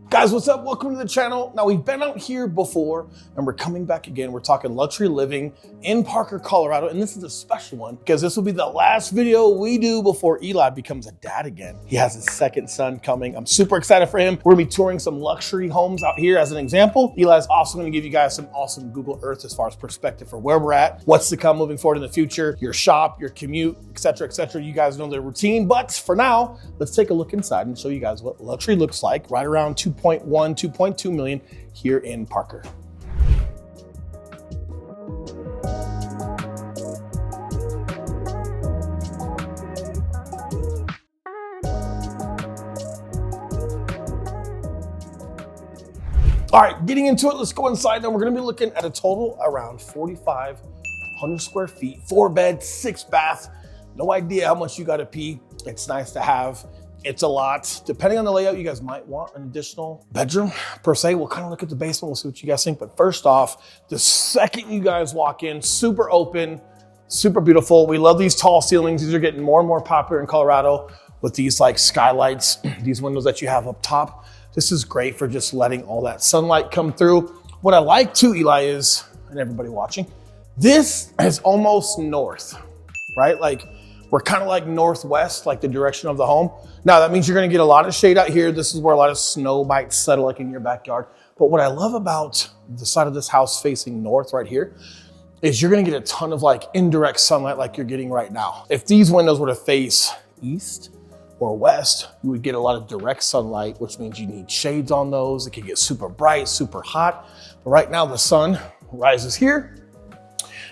Guys, what's up? Welcome to the channel. Now, we've been out here before and we're coming back again. We're talking luxury living in Parker, Colorado. And this is a special one because this will be the last video we do before Eli becomes a dad again. He has his second son coming. I'm super excited for him. We're gonna be touring some luxury homes out here as an example. Eli's also gonna give you guys some awesome Google Earth as far as perspective for where we're at, what's to come moving forward in the future, your shop, your commute, etc., etc. You guys know the routine, but for now, let's take a look inside and show you guys what luxury looks like right around 2.2 million here in Parker. All right, getting into it, let's go inside. Now we're gonna be looking at a total around 4,500 square feet, 4 bed, 6 bath. No idea how much you gotta pee. It's nice to have. It's a lot. Depending on the layout, you guys might want an additional bedroom per se. We'll kind of look at the basement. We'll see what you guys think. But first off, the second you guys walk in, super open, super beautiful. We love these tall ceilings. These are getting more and more popular in Colorado with these like skylights, these windows that you have up top. This is great for just letting all that sunlight come through. What I like too, Eli, is, and everybody watching, this is almost north, right? Like, we're kind of like northwest, like the direction of the home. Now that means you're gonna get a lot of shade out here. This is where a lot of snow might settle like in your backyard. But what I love about the side of this house facing north right here is you're gonna get a ton of like indirect sunlight like you're getting right now. If these windows were to face east or west, you would get a lot of direct sunlight, which means you need shades on those. It can get super bright, super hot. But right now the sun rises here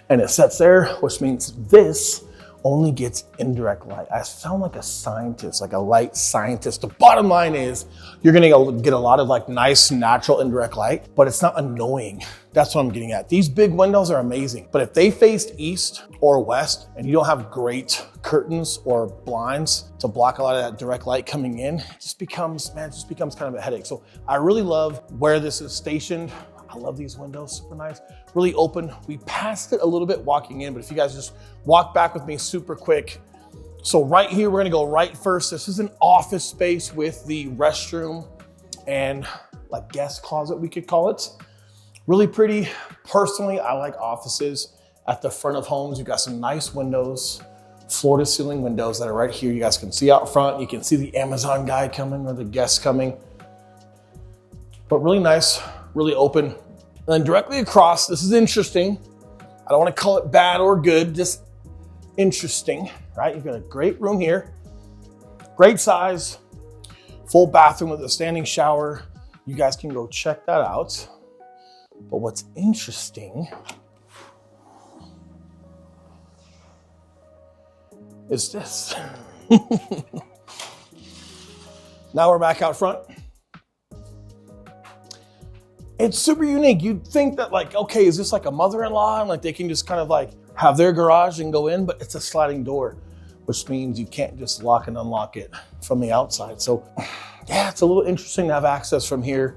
and it sets there, which means this only gets indirect light. I sound like a scientist, like a light scientist. The bottom line is you're gonna get a lot of like nice, natural indirect light, but it's not annoying. That's what I'm getting at. These big windows are amazing, but if they faced east or west and you don't have great curtains or blinds to block a lot of that direct light coming in, it just becomes kind of a headache. So I really love where this is stationed. I love these windows, super nice, really open. We passed it a little bit walking in, but if you guys just walk back with me super quick. So right here, we're gonna go right first. This is an office space with the restroom and like guest closet, we could call it. Really pretty. Personally, I like offices at the front of homes. You've got some nice windows, floor to ceiling windows that are right here. You guys can see out front. You can see the Amazon guy coming or the guests coming, but really nice, really open. And then directly across, this is interesting. I don't want to call it bad or good, just interesting, right? You've got a great room here, great size, full bathroom with a standing shower. You guys can go check that out. But what's interesting is this. Now we're back out front. It's super unique. You'd think that like, okay, is this like a mother-in-law? And like they can just kind of like have their garage and go in, but it's a sliding door, which means you can't just lock and unlock it from the outside. So yeah, it's a little interesting to have access from here.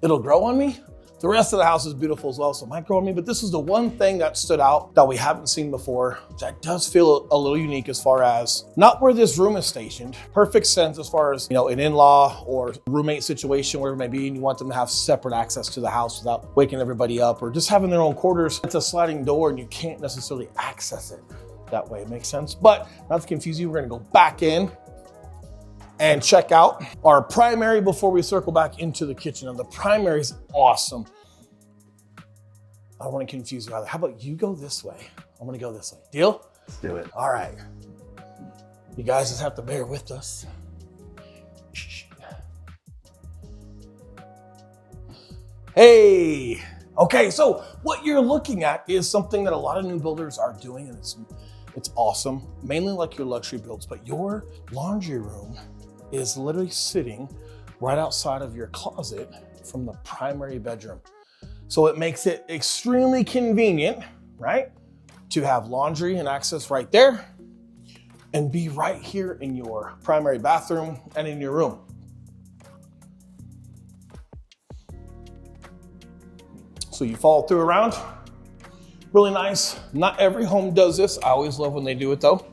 It'll grow on me. The rest of the house is beautiful as well, so it might grow on me, but this is the one thing that stood out that we haven't seen before. That does feel a little unique as far as not where this room is stationed. Perfect sense as far as, you know, an in-law or roommate situation, wherever it may be, and you want them to have separate access to the house without waking everybody up or just having their own quarters. It's a sliding door and you can't necessarily access it that way. It makes sense, but not to confuse you, we're gonna go back in and check out our primary before we circle back into the kitchen. And the primary is awesome. I don't want to confuse you either. How about you go this way? I'm gonna go this way. Deal? Let's do it. All right. You guys just have to bear with us. Hey. Okay, so what you're looking at is something that a lot of new builders are doing, and it's awesome, mainly like your luxury builds, but your laundry room is literally sitting right outside of your closet from the primary bedroom. So it makes it extremely convenient, right? To have laundry and access right there and be right here in your primary bathroom and in your room. So you follow through around, really nice. Not every home does this. I always love when they do it though.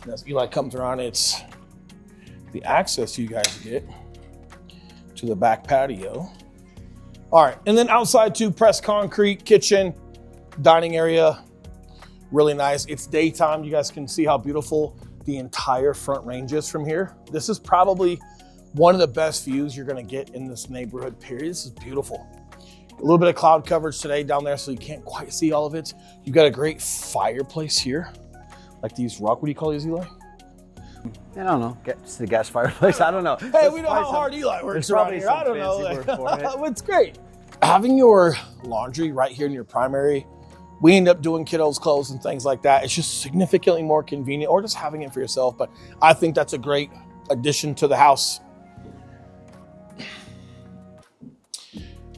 And as Eli comes around, it's the access you guys get to to the back patio. All right, and then outside too, pressed concrete, kitchen, dining area, really nice. It's daytime. You guys can see how beautiful the entire front range is from here. This is probably one of the best views you're gonna get in this neighborhood, period. This is beautiful. A little bit of cloud coverage today down there, so you can't quite see all of it. You've got a great fireplace here. Like these what do you call these, Eli? I don't know. It's the gas fireplace. I don't know. Hey, we know how hard Eli works around here. I don't know. It's great. Having your laundry right here in your primary, we end up doing kiddos' clothes and things like that. It's just significantly more convenient, or just having it for yourself. But I think that's a great addition to the house.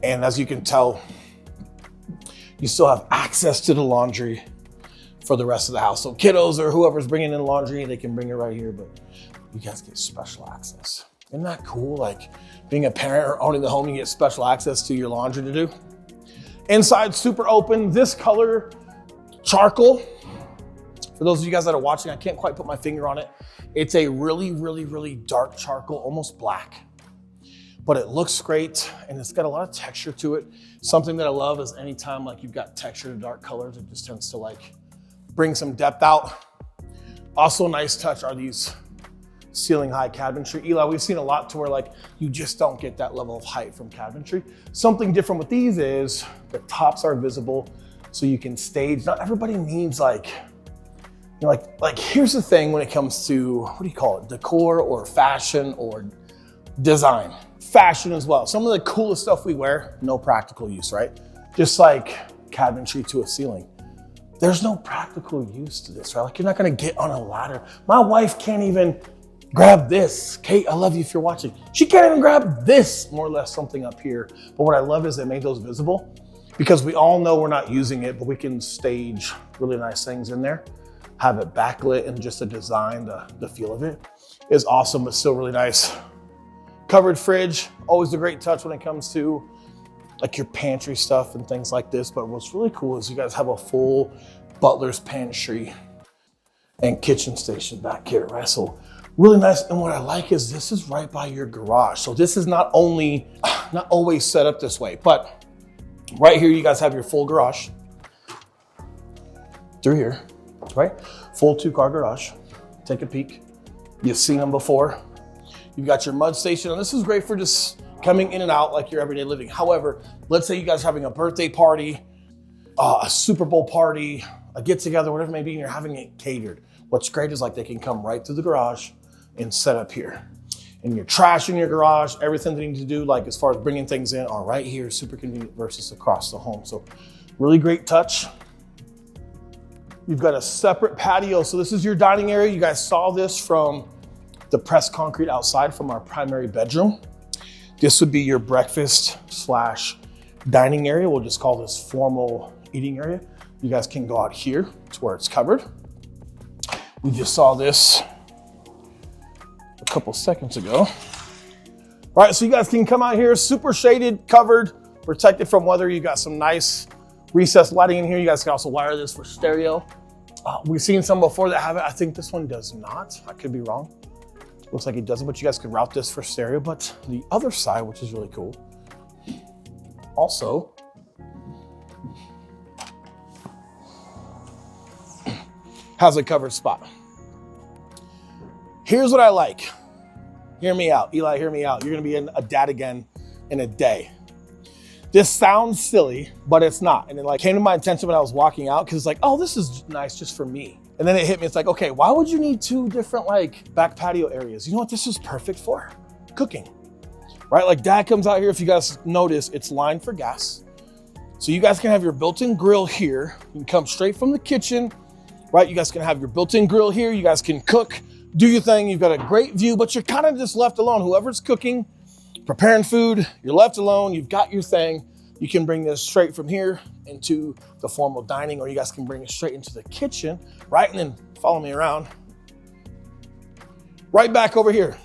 And as you can tell, you still have access to the laundry for the rest of the house. So kiddos or whoever's bringing in laundry, they can bring it right here, but you guys get special access. Isn't that cool? Like being a parent or owning the home, you get special access to your laundry to do. Inside, super open. This color, charcoal. For those of you guys that are watching, I can't quite put my finger on it. It's a really, really, really dark charcoal, almost black. But it looks great and it's got a lot of texture to it. Something that I love is anytime like you've got texture to dark colors, it just tends to like bring some depth out. Also a nice touch are these ceiling high cabinetry. Eli, we've seen a lot to where like you just don't get that level of height from cabinetry. Something different with these is the tops are visible so you can stage. Not everybody needs like, you know, like here's the thing when it comes to, what do you call it? Decor or fashion or design. Fashion as well. Some of the coolest stuff we wear, no practical use, right? Just like cabinetry to a ceiling. There's no practical use to this, right? Like you're not gonna get on a ladder. My wife can't even grab this. Kate, I love you if you're watching. She can't even grab this, more or less something up here. But what I love is they made those visible because we all know we're not using it, but we can stage really nice things in there, have it backlit, and just the design, the feel of it is awesome, but still really nice. Covered fridge, always a great touch when it comes to like your pantry stuff and things like this. But what's really cool is you guys have a full butler's pantry and kitchen station back here, right? So really nice. And what I like is this is right by your garage. So this is not always set up this way, but right here, you guys have your full garage through here, right? Full 2-car garage. Take a peek. You've seen them before. You've got your mud station, and this is great for just coming in and out like your everyday living. However, let's say you guys are having a birthday party, a Super Bowl party, a get together, whatever it may be, and you're having it catered. What's great is like they can come right through the garage and set up here. And your trash in your garage, everything they need to do, like as far as bringing things in, are right here, super convenient versus across the home. So really great touch. You've got a separate patio. So this is your dining area. You guys saw this from the pressed concrete outside from our primary bedroom. This would be your breakfast / dining area. We'll just call this formal eating area. You guys can go out here to where it's covered. We just saw this a couple seconds ago. All right, so you guys can come out here, super shaded, covered, protected from weather. You got some nice recessed lighting in here. You guys can also wire this for stereo. We've seen some before that have it. I think this one does not. I could be wrong. Looks like it doesn't, but you guys can route this for stereo. But the other side, which is really cool, also has a covered spot. Here's what I like. Hear me out. Eli, hear me out. You're gonna be a dad again in a day. This sounds silly, but it's not. And it like came to my attention when I was walking out because it's like, oh, this is nice just for me. And then it hit me, it's like, okay, why would you need 2 different like back patio areas? You know what this is perfect for? Cooking, right? Like dad comes out here, if you guys notice, it's lined for gas. So you guys can have your built-in grill here. You can come straight from the kitchen, right? You guys can have your built-in grill here. You guys can cook, do your thing. You've got a great view, but you're kind of just left alone. Whoever's cooking, preparing food, you're left alone. You've got your thing. You can bring this straight from here into the formal dining, or you guys can bring it straight into the kitchen, right? And then follow me around. Right back over here.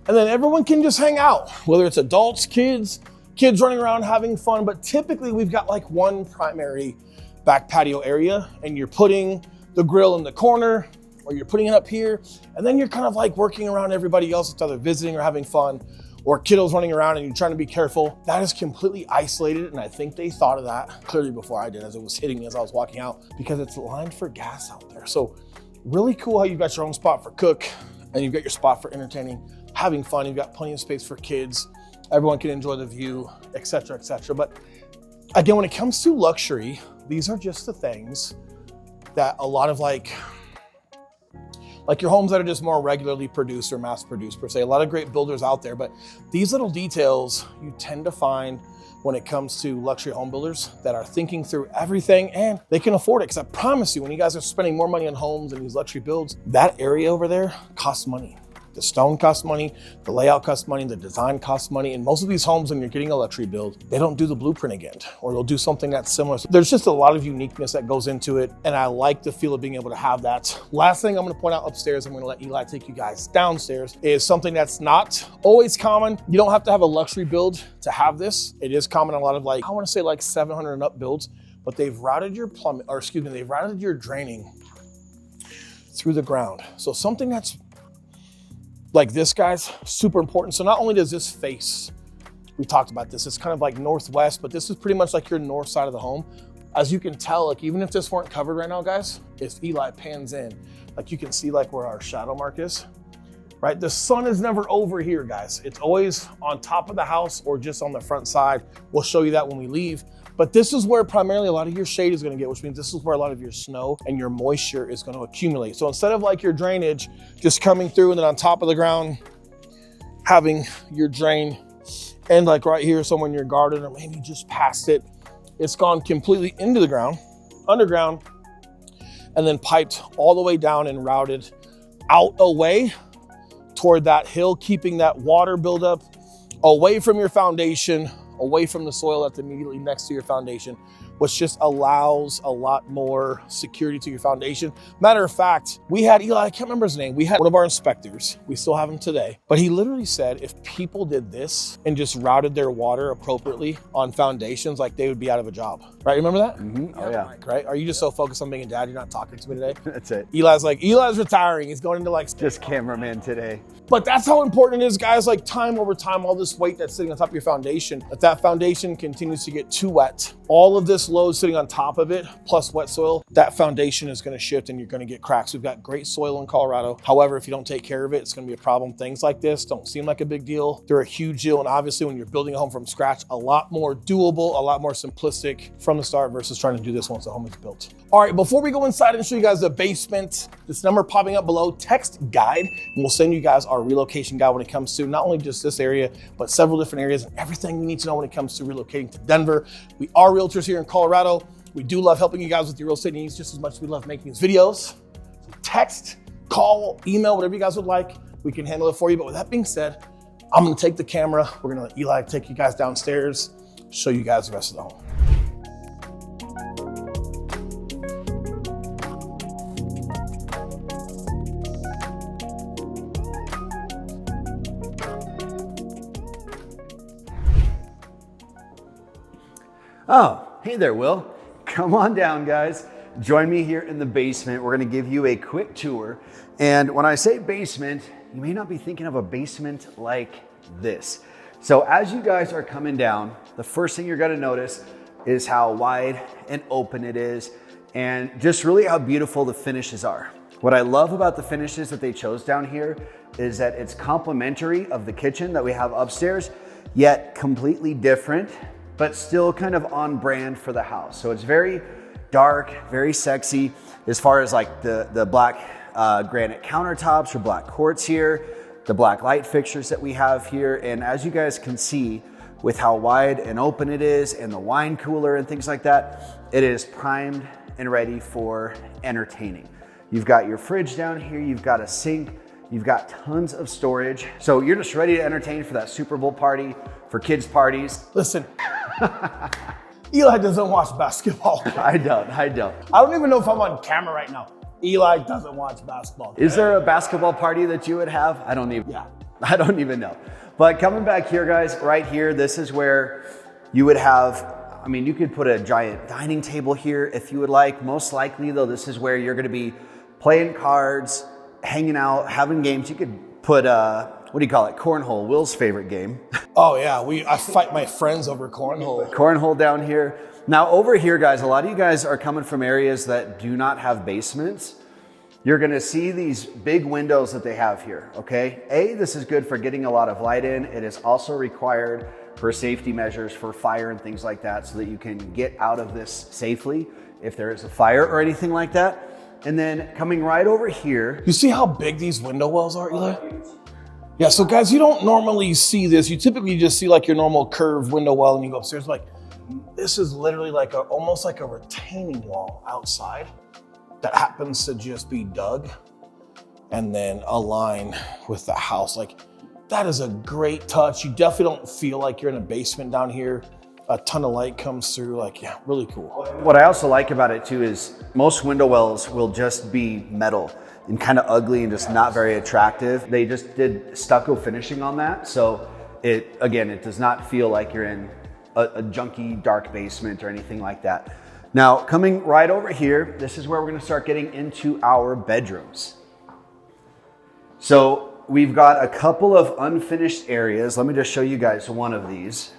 And then everyone can just hang out, whether it's adults, kids running around having fun. But typically we've got like one primary back patio area, and you're putting the grill in the corner, or you're putting it up here. And then you're kind of like working around everybody else that's either visiting or having fun, or kiddos running around and you're trying to be careful, that is completely isolated. And I think they thought of that clearly before I did, as it was hitting me as I was walking out, because it's lined for gas out there. So really cool how you've got your own spot for cook, and you've got your spot for entertaining, having fun. You've got plenty of space for kids. Everyone can enjoy the view, et cetera, et cetera. But again, when it comes to luxury, these are just the things that a lot of like your homes that are just more regularly produced or mass produced per se. A lot of great builders out there, but these little details you tend to find when it comes to luxury home builders that are thinking through everything, and they can afford it. Because I promise you, when you guys are spending more money on homes and these luxury builds, that area over there costs money. The stone costs money, the layout costs money, the design costs money. And most of these homes, when you're getting a luxury build, they don't do the blueprint again, or they'll do something that's similar. So there's just a lot of uniqueness that goes into it. And I like the feel of being able to have that. Last thing I'm gonna point out upstairs, I'm gonna let Eli take you guys downstairs, is something that's not always common. You don't have to have a luxury build to have this. It is common in a lot of I wanna say 700 and up builds, but they've routed your plumbing, or excuse me, they've routed your draining through the ground. So something that's like this, guys, super important. So not only does this face, we talked about this, it's kind of like northwest, but this is pretty much like your north side of the home. As you can tell, even if this weren't covered right now, guys, if Eli pans in, you can see where our shadow mark is, right? The sun is never over here, guys. It's always on top of the house or just on the front side. We'll show you that when we leave. But this is where primarily a lot of your shade is gonna get, which means this is where a lot of your snow and your moisture is gonna accumulate. So instead of your drainage just coming through and then on top of the ground, having your drain end right here somewhere in your garden, or maybe just past it, it's gone completely into the ground, underground, and then piped all the way down and routed out away toward that hill, keeping that water buildup away from your foundation, away from the soil that's immediately next to your foundation, which just allows a lot more security to your foundation. Matter of fact, we had Eli, I can't remember his name, we had one of our inspectors, we still have him today, but he literally said if people did this and just routed their water appropriately on foundations, they would be out of a job. Right, remember that? Mm-hmm. Oh yeah. Right? Are you just so focused on being a dad, you're not talking to me today? That's it. Eli's retiring, he's going into just cameraman today. But that's how important it is, guys, time over time, all this weight that's sitting on top of your foundation, if that foundation continues to get too wet, all of this load sitting on top of it, plus wet soil, that foundation is gonna shift and you're gonna get cracks. We've got great soil in Colorado. However, if you don't take care of it, it's gonna be a problem. Things like this don't seem like a big deal. They're a huge deal. And obviously when you're building a home from scratch, a lot more doable, a lot more simplistic from the start versus trying to do this once the home is built. All right, before we go inside and show you guys the basement, this number popping up below, text guide, and we'll send you guys our relocation guide when it comes to not only just this area, but several different areas and everything you need to know when it comes to relocating to Denver. We are realtors here in Colorado. We do love helping you guys with your real estate needs just as much as we love making these videos. So text, call, email, whatever you guys would like, we can handle it for you. But with that being said, I'm gonna take the camera. We're gonna let Eli take you guys downstairs, show you guys the rest of the home. Oh, hey there, Will. Come on down, guys. Join me here in the basement. We're gonna give you a quick tour. And when I say basement, you may not be thinking of a basement like this. So as you guys are coming down, the first thing you're gonna notice is how wide and open it is, and just really how beautiful the finishes are. What I love about the finishes that they chose down here is that it's complementary of the kitchen that we have upstairs, yet completely different, but still kind of on brand for the house. So it's very dark, very sexy as far as the black granite countertops or black quartz here, the black light fixtures that we have here. And as you guys can see with how wide and open it is and the wine cooler and things like that, it is primed and ready for entertaining. You've got your fridge down here, you've got a sink, you've got tons of storage. So you're just ready to entertain for that Super Bowl party, for kids' parties. Listen, Eli doesn't watch basketball. I don't. I don't even know if I'm on camera right now. Eli doesn't watch basketball. Is there a basketball party that you would have? I don't even know. But coming back here, guys, right here, this is where you would have, you could put a giant dining table here if you would like. Most likely though, this is where you're gonna be playing cards, hanging out, having games. You could put what do you call it? Cornhole, Will's favorite game. Oh yeah, I fight my friends over cornhole. Cornhole down here. Now over here, guys, a lot of you guys are coming from areas that do not have basements. You're gonna see these big windows that they have here, okay? This is good for getting a lot of light in. It is also required for safety measures for fire and things like that so that you can get out of this safely if there is a fire or anything like that. And then coming right over here. You see how big these window wells are, Eli? Yeah, so guys, you don't normally see this. You typically just see like your normal curved window well and you go upstairs. Like, this is literally like almost like a retaining wall outside that happens to just be dug and then align with the house. Like, that is a great touch. You definitely don't feel like you're in a basement down here. A ton of light comes through, like, yeah, really cool. What I also like about it too is most window wells will just be metal and kind of ugly and just not very attractive. They just did stucco finishing on that. So it does not feel like you're in a junky, dark basement or anything like that. Now, coming right over here, this is where we're gonna start getting into our bedrooms. So we've got a couple of unfinished areas. Let me just show you guys one of these.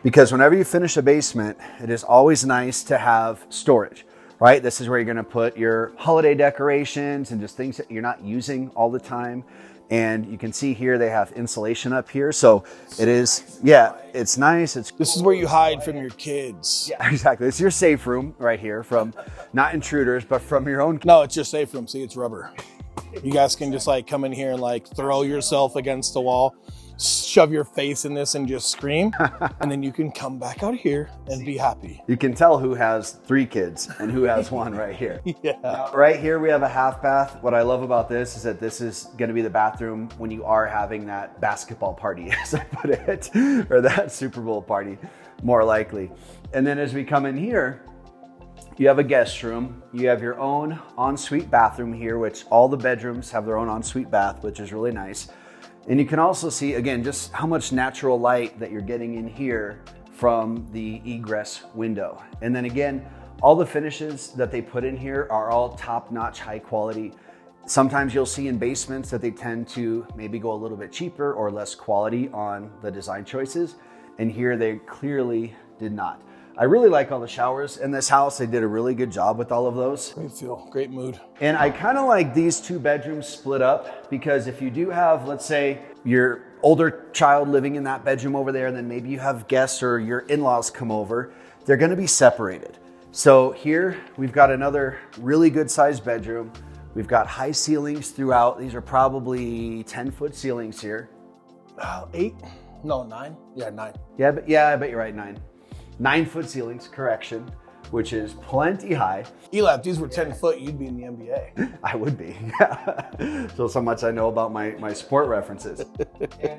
Because whenever you finish a basement, it is always nice to have storage, right? This is where you're gonna put your holiday decorations and just things that you're not using all the time. And you can see here, they have insulation up here. So it is, yeah, it's nice. This is where you hide from your kids. Yeah, exactly. It's your safe room right here from not intruders, but from your own. No, it's your safe room. See, it's rubber. You guys can just like come in here and like throw yourself against the wall, shove your face in this and just scream. And then you can come back out here and be happy. You can tell who has 3 kids and who has 1 right here. Yeah. Right here, we have a half bath. What I love about this is that this is gonna be the bathroom when you are having that basketball party, as I put it, or that Super Bowl party, more likely. And then as we come in here, you have a guest room. You have your own ensuite bathroom here, which all the bedrooms have their own ensuite bath, which is really nice. And you can also see, again, just how much natural light that you're getting in here from the egress window. And then again, all the finishes that they put in here are all top-notch, high quality. Sometimes you'll see in basements that they tend to maybe go a little bit cheaper or less quality on the design choices. And here they clearly did not. I really like all the showers in this house. They did a really good job with all of those. Great feel, great mood. And I kind of like these 2 bedrooms split up because if you do have, let's say, your older child living in that bedroom over there, and then maybe you have guests or your in-laws come over, they're gonna be separated. So here we've got another really good sized bedroom. We've got high ceilings throughout. These are probably 10-foot ceilings here. 8? No, 9? Yeah, 9. Yeah, I bet you're right, 9. 9-foot ceilings, correction, which is plenty high. Eli, if these were 10 foot, you'd be in the NBA. I would be, yeah. So much I know about my sport references.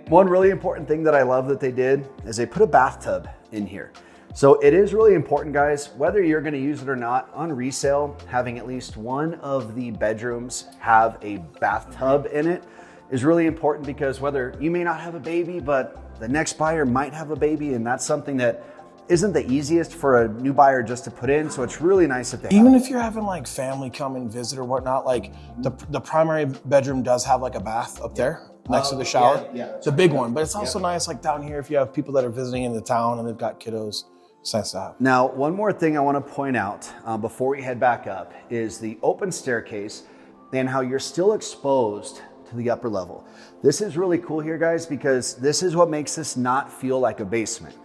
One really important thing that I love that they did is they put a bathtub in here. So it is really important, guys, whether you're gonna use it or not, on resale, having at least one of the bedrooms have a bathtub in it is really important because whether you may not have a baby, but the next buyer might have a baby, and that's something that isn't the easiest for a new buyer just to put in. So it's really nice that they have. Even if you're having like family come and visit or whatnot, like the primary bedroom does have like a bath up there next to the shower. Yeah. It's a big one, but it's also nice like down here if you have people that are visiting in the town and they've got kiddos. It's nice to have. Now, one more thing I want to point out before we head back up is the open staircase and how you're still exposed to the upper level. This is really cool here, guys, because this is what makes this not feel like a basement.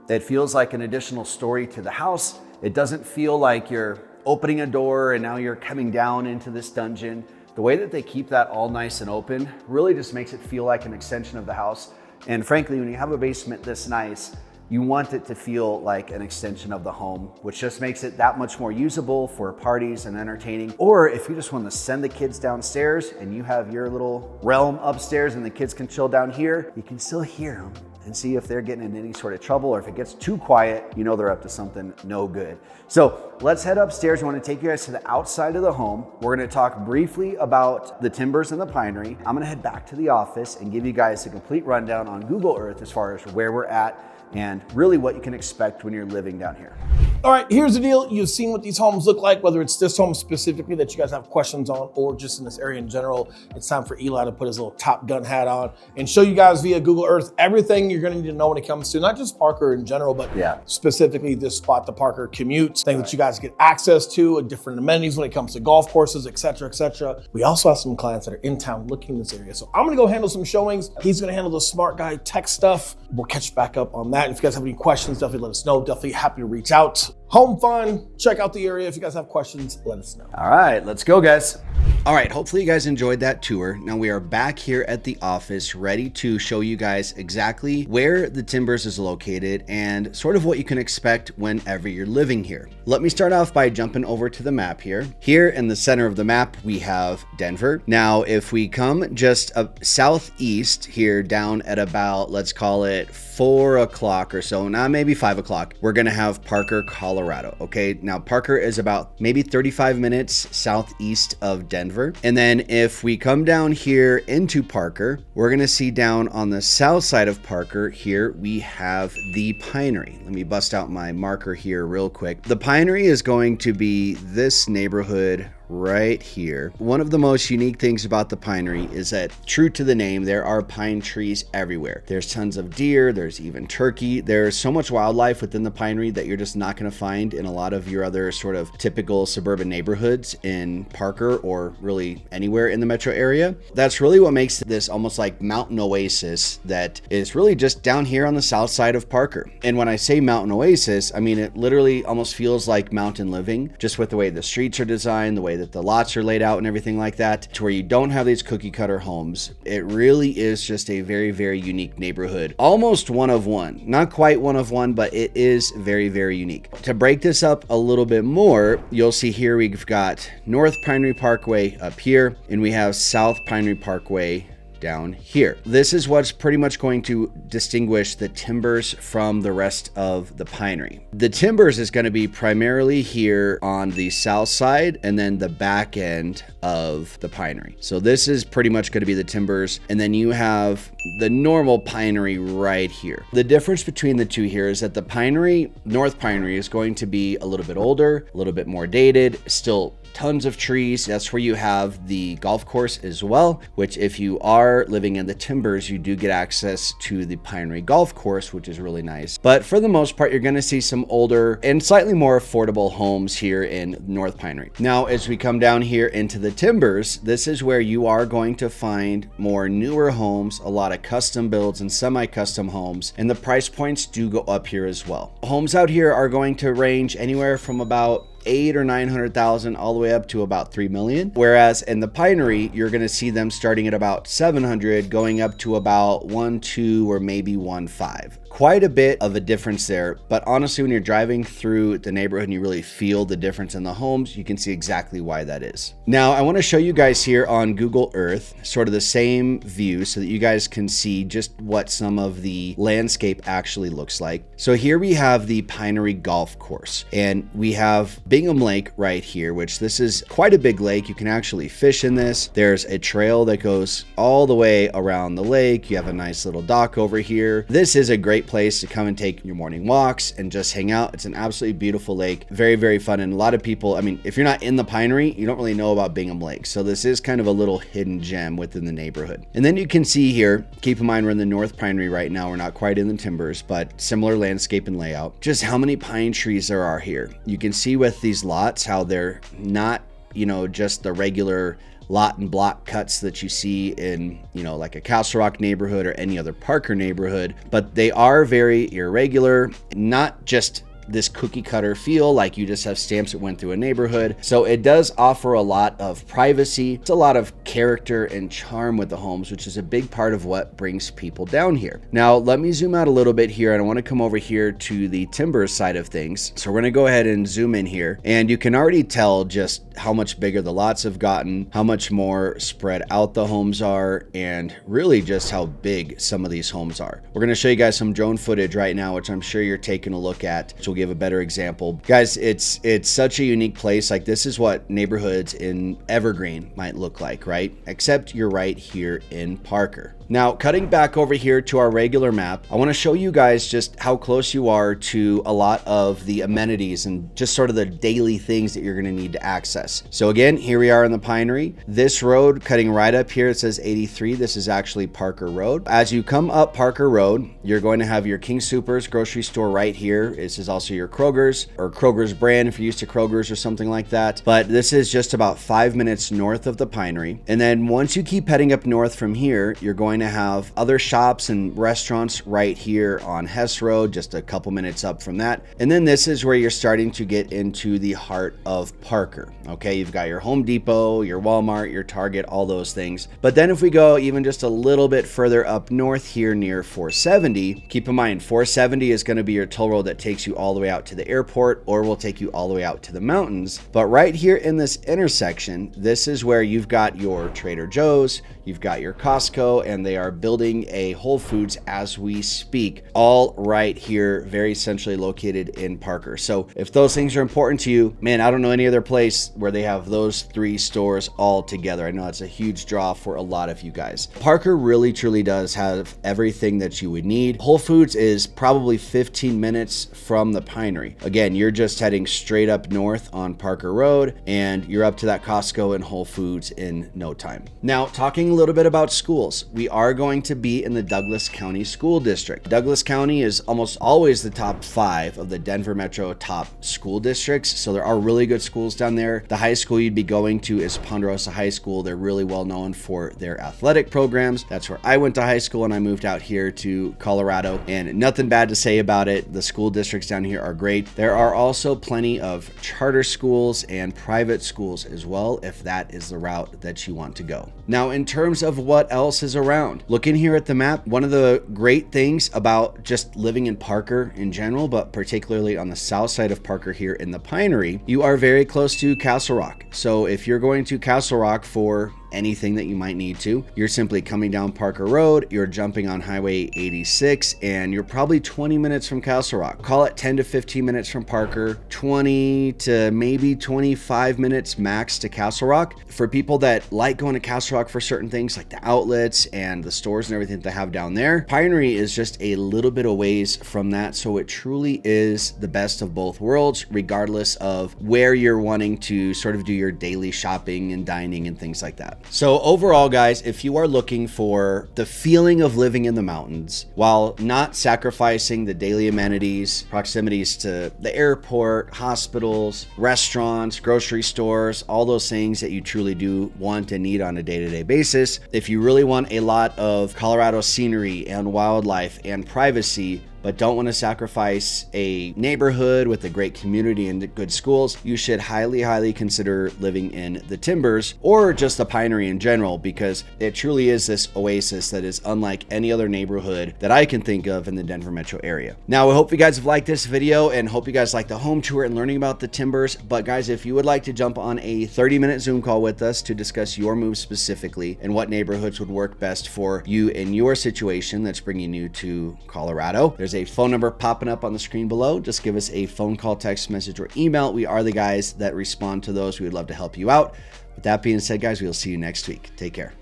It feels like an additional story to the house. It doesn't feel like you're opening a door and now you're coming down into this dungeon. The way that they keep that all nice and open really just makes it feel like an extension of the house. And frankly, when you have a basement this nice, you want it to feel like an extension of the home, which just makes it that much more usable for parties and entertaining. Or if you just want to send the kids downstairs and you have your little realm upstairs and the kids can chill down here, you can still hear them and see if they're getting in any sort of trouble, or if it gets too quiet, you know they're up to something no good. So let's head upstairs. I want to take you guys to the outside of the home. We're going to talk briefly about the timbers and the pinery. I'm going to head back to the office and give you guys a complete rundown on Google Earth as far as where we're at and really what you can expect when you're living down here. All right, here's the deal. You've seen what these homes look like, whether it's this home specifically that you guys have questions on or just in this area in general. It's time for Eli to put his little Top Gun hat on and show you guys via Google Earth everything you're gonna need to know when it comes to not just Parker in general, but specifically this spot, the Parker commute, things that you guys get access to, different amenities when it comes to golf courses, et cetera, et cetera. We also have some clients that are in town looking in this area. So I'm gonna go handle some showings. He's gonna handle the smart guy tech stuff. We'll catch back up on that. If you guys have any questions, definitely let us know. Definitely happy to reach out. Home fun, check out the area. If you guys have questions, let us know. All right, let's go, guys. All right, hopefully you guys enjoyed that tour. Now we are back here at the office, ready to show you guys exactly where the Timbers is located and sort of what you can expect whenever you're living here. Let me start off by jumping over to the map here. Here in the center of the map, we have Denver. Now, if we come just southeast here down at about, let's call it 4 o'clock or so, now maybe 5 o'clock, we're gonna have Parker, Colorado, okay? Now, Parker is about maybe 35 minutes southeast of Denver. And then if we come down here into Parker, we're gonna see down on the south side of Parker here, we have the Pinery. Let me bust out my marker here real quick. The Pinery is going to be this neighborhood right here. One of the most unique things about the Pinery is that, true to the name, there are pine trees everywhere. There's tons of deer, there's even turkey. There's so much wildlife within the Pinery that you're just not going to find in a lot of your other sort of typical suburban neighborhoods in Parker or really anywhere in the metro area. That's really what makes this almost like mountain oasis that is really just down here on the south side of Parker. And when I say mountain oasis, I mean it literally almost feels like mountain living, just with the way the streets are designed, the way that the lots are laid out and everything like that, to where you don't have these cookie cutter homes. It really is just a very, very unique neighborhood. Almost one of one. Not quite one of one, but it is very, very unique. To break this up a little bit more, you'll see here we've got North Pinery Parkway up here, and we have South Pinery Parkway down here. This is what's pretty much going to distinguish the Timbers from the rest of the Pinery. The Timbers is going to be primarily here on the south side and then the back end of the Pinery. So this is pretty much going to be the Timbers, and then you have the normal Pinery right here. The difference between the two here is that the Pinery, North Pinery, is going to be a little bit older, a little bit more dated, still tons of trees. That's where you have the golf course as well, which if you are living in the Timbers, you do get access to the Pinery Golf Course, which is really nice. But for the most part, you're going to see some older and slightly more affordable homes here in North Pinery. Now, as we come down here into the Timbers, this is where you are going to find more newer homes, a lot of custom builds and semi-custom homes, and the price points do go up here as well. Homes out here are going to range anywhere from about 800,000 or 900,000 all the way up to about 3 million. Whereas in the Pinery, you're going to see them starting at about 700, going up to about 1.2 or maybe 1.5. Quite a bit of a difference there, but honestly, when you're driving through the neighborhood and you really feel the difference in the homes, you can see exactly why that is. Now, I want to show you guys here on Google Earth sort of the same view so that you guys can see just what some of the landscape actually looks like. So here we have the Pinery Golf Course, and we have Bingham Lake right here, which this is quite a big lake. You can actually fish in this. There's a trail that goes all the way around the lake. You have a nice little dock over here. This is a great place to come and take your morning walks and just hang out. It's an absolutely beautiful lake. Very, very fun. And a lot of people, I mean, if you're not in the Pinery, you don't really know about Bingham Lake. So this is kind of a little hidden gem within the neighborhood. And then you can see here, keep in mind we're in the North Pinery right now. We're not quite in the Timbers, but similar landscape and layout. Just how many pine trees there are here. You can see with these lots how they're not, you know, just the regular lot and block cuts that you see in, you know, like a Castle Rock neighborhood or any other Parker neighborhood, but they are very irregular, not just this cookie cutter feel like you just have stamps that went through a neighborhood. So it does offer a lot of privacy. It's a lot of character and charm with the homes, which is a big part of what brings people down here. Now, let me zoom out a little bit here, and I want to come over here to the Timbers side of things. So we're going to go ahead and zoom in here, and you can already tell just how much bigger the lots have gotten, how much more spread out the homes are, and really just how big some of these homes are. We're going to show you guys some drone footage right now, which I'm sure you're taking a look at. So give a better example. Guys, it's such a unique place. Like, this is what neighborhoods in Evergreen might look like, right? Except you're right here in Parker. Now, cutting back over here to our regular map, I want to show you guys just how close you are to a lot of the amenities and just sort of the daily things that you're going to need to access. So again, here we are in the Pinery. This road cutting right up here, it says 83. This is actually Parker Road. As you come up Parker Road, you're going to have your King Soopers grocery store right here. This is also your Kroger's or Kroger's brand if you're used to Kroger's or something like that. But this is just about 5 minutes north of the Pinery. And then once you keep heading up north from here, you're going to have other shops and restaurants right here on Hess Road, just a couple minutes up from that. And then this is where you're starting to get into the heart of Parker. Okay, you've got your Home Depot, your Walmart, your Target, all those things. But then if we go even just a little bit further up north here near 470, keep in mind 470 is going to be your toll road that takes you all the way out to the airport or will take you all the way out to the mountains. But right here in this intersection, this is where you've got your Trader Joe's, you've got your Costco, and they are building a Whole Foods as we speak, all right here, very centrally located in Parker. So if those things are important to you, man, I don't know any other place where they have those three stores all together. I know it's a huge draw for a lot of you guys. Parker really truly does have everything that you would need. Whole Foods is probably 15 minutes from the Pinery. Again, you're just heading straight up north on Parker Road and you're up to that Costco and Whole Foods in no time. Now, talking a little bit about schools, we are going to be in the Douglas County School District. Douglas County is almost always the top 5 of the Denver Metro top school districts, so there are really good schools down there. The high school you'd be going to is Ponderosa High School. They're really well known for their athletic programs. That's where I went to high school and I moved out here to Colorado, and nothing bad to say about it. The school districts down here are great. There are also plenty of charter schools and private schools as well, if that is the route that you want to go. Now, in terms of what else is around, looking here at the map, one of the great things about just living in Parker in general, but particularly on the south side of Parker here in the Pinery, you are very close to Castle Rock. So if you're going to Castle Rock for anything that you might need to, you're simply coming down Parker Road, you're jumping on Highway 86, and you're probably 20 minutes from Castle Rock. Call it 10 to 15 minutes from Parker, 20 to maybe 25 minutes max to Castle Rock. For people that like going to Castle Rock for certain things like the outlets and the stores and everything that they have down there, Pinery is just a little bit of ways from that, so it truly is the best of both worlds, regardless of where you're wanting to sort of do your daily shopping and dining and things like that. So overall, guys, if you are looking for the feeling of living in the mountains while not sacrificing the daily amenities, proximities to the airport, hospitals, restaurants, grocery stores, all those things that you truly do want and need on a day-to-day basis, if you really want a lot of Colorado scenery and wildlife and privacy, but don't want to sacrifice a neighborhood with a great community and good schools, you should highly consider living in the Timbers or just the Pinery in general, because it truly is this oasis that is unlike any other neighborhood that I can think of in the Denver metro area. Now, I hope you guys have liked this video and hope you guys like the home tour and learning about the Timbers. But guys, if you would like to jump on a 30-minute Zoom call with us to discuss your move specifically and what neighborhoods would work best for you in your situation that's bringing you to Colorado, there's a phone number popping up on the screen below. Just give us a phone call, text message, or email. We are the guys that respond to those. We would love to help you out. With that being said, guys, we'll see you next week. Take care.